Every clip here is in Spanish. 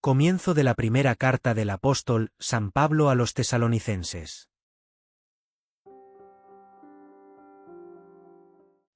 Comienzo de la primera carta del apóstol San Pablo a los tesalonicenses.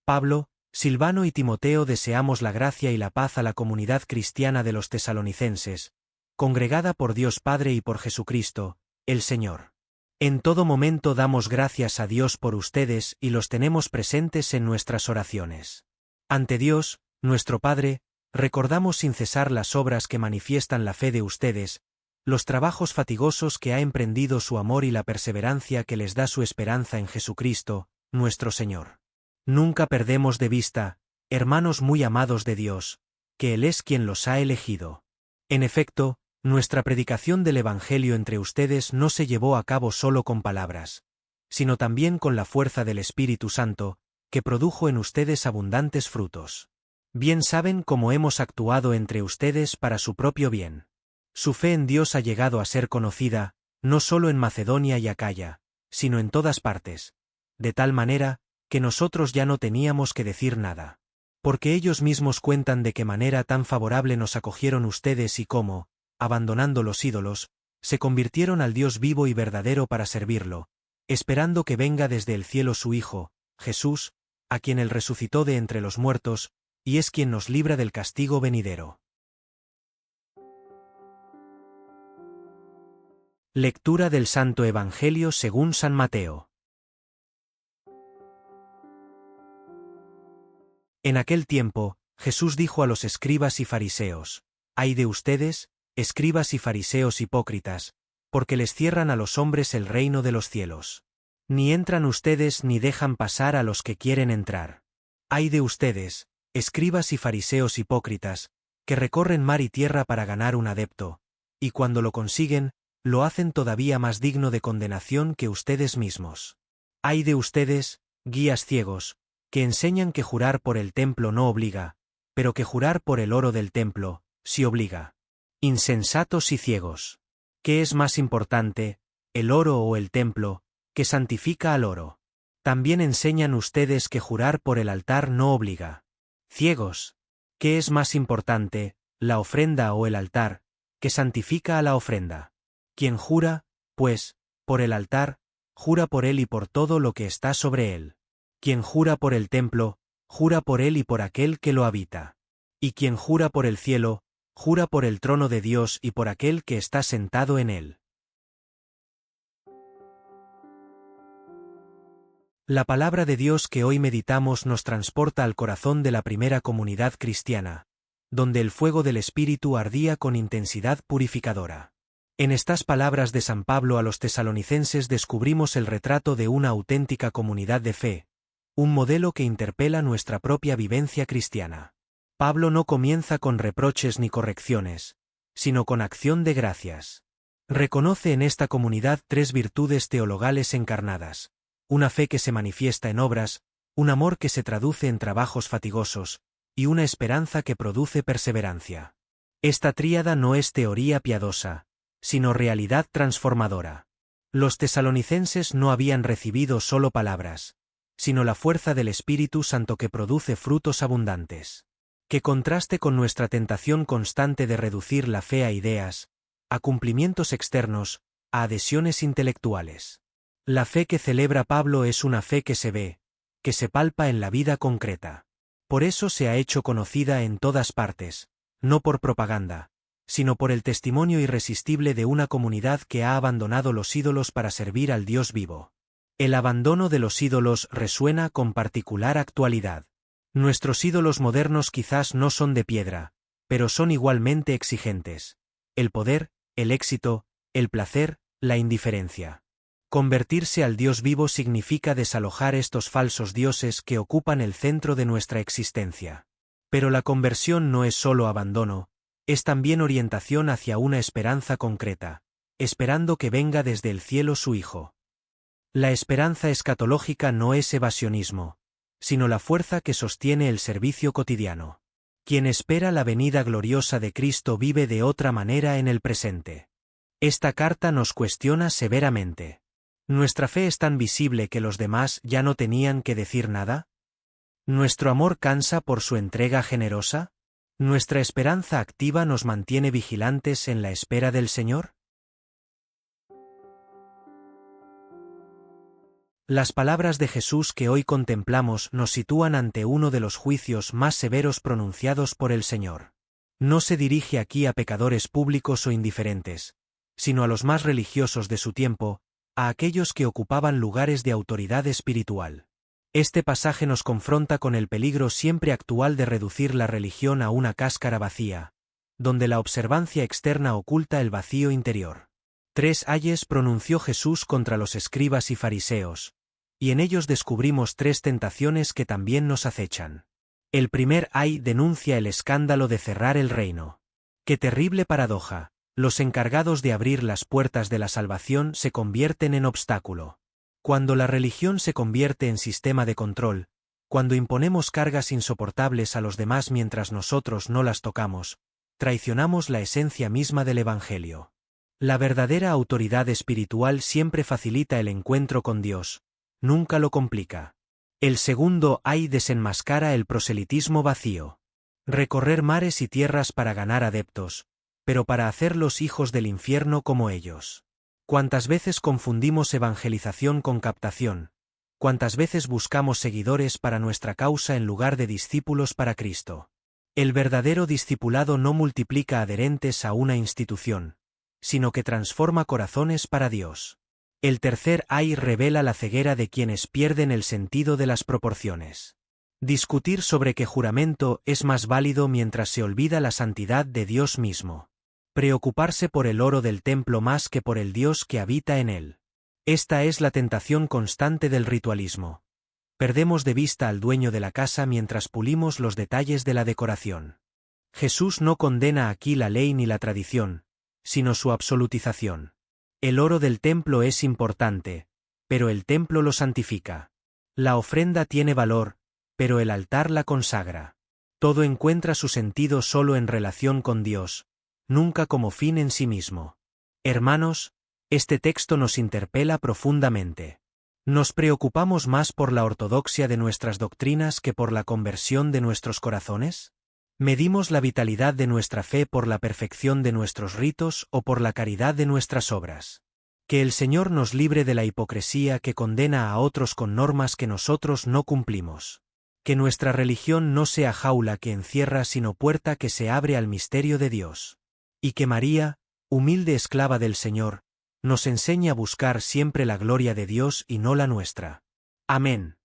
Pablo, Silvano y Timoteo deseamos la gracia y la paz a la comunidad cristiana de los tesalonicenses, congregada por Dios Padre y por Jesucristo, el Señor. En todo momento damos gracias a Dios por ustedes y los tenemos presentes en nuestras oraciones. Ante Dios, nuestro Padre, recordamos sin cesar las obras que manifiestan la fe de ustedes, los trabajos fatigosos que ha emprendido su amor y la perseverancia que les da su esperanza en Jesucristo, nuestro Señor. Nunca perdemos de vista, hermanos muy amados de Dios, que Él es quien los ha elegido. En efecto, nuestra predicación del Evangelio entre ustedes no se llevó a cabo solo con palabras, sino también con la fuerza del Espíritu Santo, que produjo en ustedes abundantes frutos. Bien saben cómo hemos actuado entre ustedes para su propio bien. Su fe en Dios ha llegado a ser conocida, no solo en Macedonia y Acaya, sino en todas partes, de tal manera, que nosotros ya no teníamos que decir nada. Porque ellos mismos cuentan de qué manera tan favorable nos acogieron ustedes y cómo, abandonando los ídolos, se convirtieron al Dios vivo y verdadero para servirlo, esperando que venga desde el cielo su Hijo, Jesús, a quien Él resucitó de entre los muertos, y es quien nos libra del castigo venidero. Lectura del Santo Evangelio según San Mateo. En aquel tiempo, Jesús dijo a los escribas y fariseos: «Ay de ustedes, escribas y fariseos hipócritas, porque les cierran a los hombres el reino de los cielos. Ni entran ustedes ni dejan pasar a los que quieren entrar. Ay de ustedes, escribas y fariseos hipócritas, que recorren mar y tierra para ganar un adepto, y cuando lo consiguen, lo hacen todavía más digno de condenación que ustedes mismos. Ay de ustedes, guías ciegos, que enseñan que jurar por el templo no obliga, pero que jurar por el oro del templo, sí obliga. Insensatos y ciegos. ¿Qué es más importante, el oro o el templo, que santifica al oro? También enseñan ustedes que jurar por el altar no obliga. Ciegos. ¿Qué es más importante, la ofrenda o el altar, que santifica a la ofrenda? Quien jura, pues, por el altar, jura por él y por todo lo que está sobre él. Quien jura por el templo, jura por él y por aquel que lo habita. Y quien jura por el cielo, jura por el trono de Dios y por aquel que está sentado en él». La palabra de Dios que hoy meditamos nos transporta al corazón de la primera comunidad cristiana, donde el fuego del Espíritu ardía con intensidad purificadora. En estas palabras de San Pablo a los tesalonicenses descubrimos el retrato de una auténtica comunidad de fe, un modelo que interpela nuestra propia vivencia cristiana. Pablo no comienza con reproches ni correcciones, sino con acción de gracias. Reconoce en esta comunidad tres virtudes teologales encarnadas: una fe que se manifiesta en obras, un amor que se traduce en trabajos fatigosos, y una esperanza que produce perseverancia. Esta tríada no es teoría piadosa, sino realidad transformadora. Los tesalonicenses no habían recibido solo palabras, sino la fuerza del Espíritu Santo que produce frutos abundantes. Que contraste con nuestra tentación constante de reducir la fe a ideas, a cumplimientos externos, a adhesiones intelectuales. La fe que celebra Pablo es una fe que se ve, que se palpa en la vida concreta. Por eso se ha hecho conocida en todas partes, no por propaganda, sino por el testimonio irresistible de una comunidad que ha abandonado los ídolos para servir al Dios vivo. El abandono de los ídolos resuena con particular actualidad. Nuestros ídolos modernos quizás no son de piedra, pero son igualmente exigentes. El poder, el éxito, el placer, la indiferencia. Convertirse al Dios vivo significa desalojar estos falsos dioses que ocupan el centro de nuestra existencia. Pero la conversión no es solo abandono, es también orientación hacia una esperanza concreta, esperando que venga desde el cielo su Hijo. La esperanza escatológica no es evasionismo, sino la fuerza que sostiene el servicio cotidiano. Quien espera la venida gloriosa de Cristo vive de otra manera en el presente. Esta carta nos cuestiona severamente. ¿Nuestra fe es tan visible que los demás ya no tenían que decir nada? ¿Nuestro amor cansa por su entrega generosa? ¿Nuestra esperanza activa nos mantiene vigilantes en la espera del Señor? Las palabras de Jesús que hoy contemplamos nos sitúan ante uno de los juicios más severos pronunciados por el Señor. No se dirige aquí a pecadores públicos o indiferentes, sino a los más religiosos de su tiempo, a aquellos que ocupaban lugares de autoridad espiritual. Este pasaje nos confronta con el peligro siempre actual de reducir la religión a una cáscara vacía, donde la observancia externa oculta el vacío interior. 3 ayes pronunció Jesús contra los escribas y fariseos, y en ellos descubrimos 3 tentaciones que también nos acechan. El primer ay denuncia el escándalo de cerrar el reino. ¡Qué terrible paradoja! Los encargados de abrir las puertas de la salvación se convierten en obstáculo. Cuando la religión se convierte en sistema de control, cuando imponemos cargas insoportables a los demás mientras nosotros no las tocamos, traicionamos la esencia misma del Evangelio. La verdadera autoridad espiritual siempre facilita el encuentro con Dios, nunca lo complica. El segundo ay desenmascara el proselitismo vacío. Recorrer mares y tierras para ganar adeptos, pero para hacerlos hijos del infierno como ellos. ¿Cuántas veces confundimos evangelización con captación? ¿Cuántas veces buscamos seguidores para nuestra causa en lugar de discípulos para Cristo? El verdadero discipulado no multiplica adherentes a una institución, sino que transforma corazones para Dios. El tercer ay revela la ceguera de quienes pierden el sentido de las proporciones. Discutir sobre qué juramento es más válido mientras se olvida la santidad de Dios mismo. Preocuparse por el oro del templo más que por el Dios que habita en él. Esta es la tentación constante del ritualismo. Perdemos de vista al dueño de la casa mientras pulimos los detalles de la decoración. Jesús no condena aquí la ley ni la tradición, sino su absolutización. El oro del templo es importante, pero el templo lo santifica. La ofrenda tiene valor, pero el altar la consagra. Todo encuentra su sentido solo en relación con Dios, nunca como fin en sí mismo. Hermanos, este texto nos interpela profundamente. ¿Nos preocupamos más por la ortodoxia de nuestras doctrinas que por la conversión de nuestros corazones? ¿Medimos la vitalidad de nuestra fe por la perfección de nuestros ritos o por la caridad de nuestras obras? Que el Señor nos libre de la hipocresía que condena a otros con normas que nosotros no cumplimos. Que nuestra religión no sea jaula que encierra sino puerta que se abre al misterio de Dios. Y que María, humilde esclava del Señor, nos enseñe a buscar siempre la gloria de Dios y no la nuestra. Amén.